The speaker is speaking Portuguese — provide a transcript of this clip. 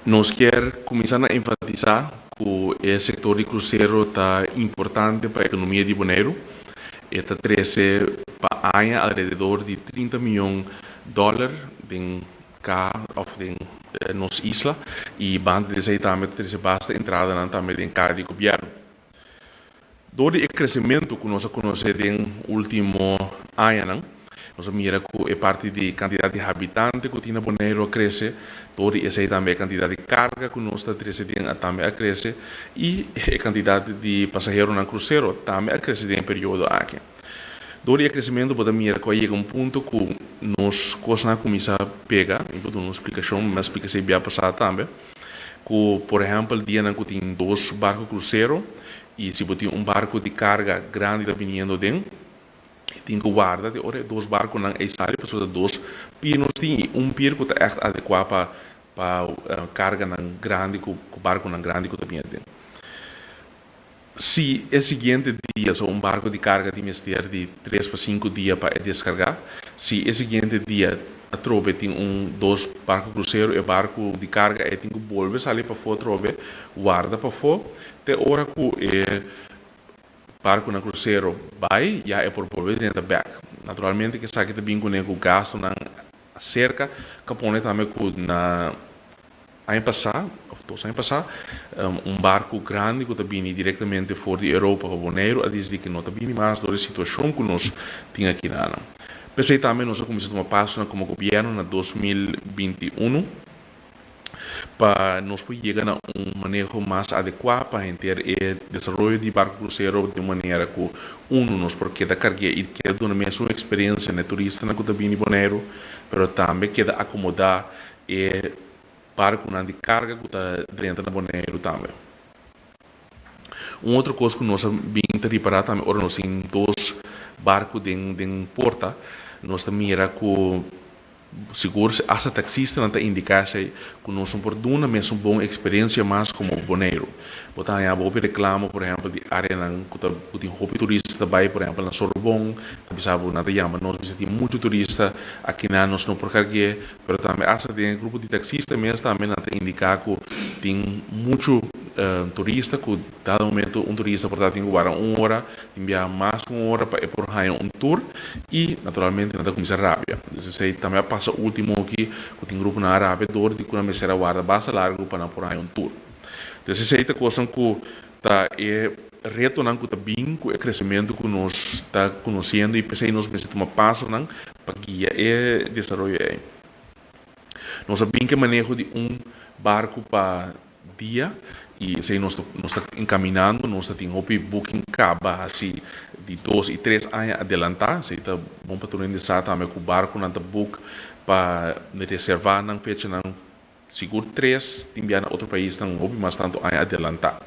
Nós quer começar a enfatizar que o setor de cruzeiro está importante para a economia de Bonaire. Está cresce para ano alrededor de 30 milhões de dólares em nossa isla e banda de também tem basta entrada também em cada governo. Todo o crescimento que nós conhecemos no último ano, nós mira que é parte de quantidade de habitantes que tem Bonaire cresce, todo esse também a quantidade de carga que nós trazemos também cresce e a quantidade de passageiros no cruzeiro também cresce em período aqui. Todo o crescimento pode mirar que chega ponto que nós começamos a começar a pegar, e vou dar uma explicação, mas explicação bem passada também, que, por exemplo, dia que tem dois barcos cruzeiro e se você tem barco de carga grande está vindo dentro, tem que guardar de hora dois barcos não é sábio, pessoas dois pinos tem pier que está adequado para carga não grande, que barco não grande que está vindo dentro. Se é seguinte dia, so barco de carga tem ter de 3 para 5 dias para descargar, se é seguinte dia a trobe tem dois barcos cruzeiro e barco de carga tem que volver sair para fora trobe guarda para fora até hora que barco na cruzeiro vai já é por volver dentro da back. Naturalmente que sabe que também com o gasto na cerca capone também com na ano passado barco grande que também diretamente fora de Europa para Bonaire a dizer que não também mais da situação que nós tínhamos aqui na pensei também nós começamos a passar como governo na 2021 para nós poder chegar a manejo mais adequado para ter o desenvolvimento de barco cruzeiro de maneira que nós porque da carga e quer dar uma mesma experiência na turista na Cotabini de Bonaire, mas também quer acomodar o barco de carga que está dentro da Bonaire também. Outra coisa que nós vimos reparar também, ora nós temos dois barcos de porta, nós também era que seguro essa taxista não está indicar que nós por uma mesmo boa experiência mais como Bonaire. Botar aí a boa reclamo, por exemplo, de área que tem hobby turista vai, por exemplo, na Sorbonne, sabe nada chama, nós visitamos muito turista aqui na nós não por cargue, mas também essa tem grupo de taxistas mesmo também não está indicar que tem muito turista que dado momento turista portanto tem que guardar uma hora, enviar mais uma hora para por aí tour e naturalmente não está começar rápido. Isso também passa o último aqui que tem grupo na Arábia dor de que na mesera guarda basta largo para por aí tour. Então essa é a coisa que tá reto não que tá bem com o crescimento que nós está conhecendo e pensei nós precisamos tomar passo não para guiar e desenvolver. Nós sabemos que manejo de barco para dia e se nós está encaminhando, nós temos o booking acaba assim de 2 e 3 anos adelantar, se está bom para tu indexar também com o barco não está book para reservar não fecha não seguro 3 enviar a outro país não houve mais tanto anos adelantar.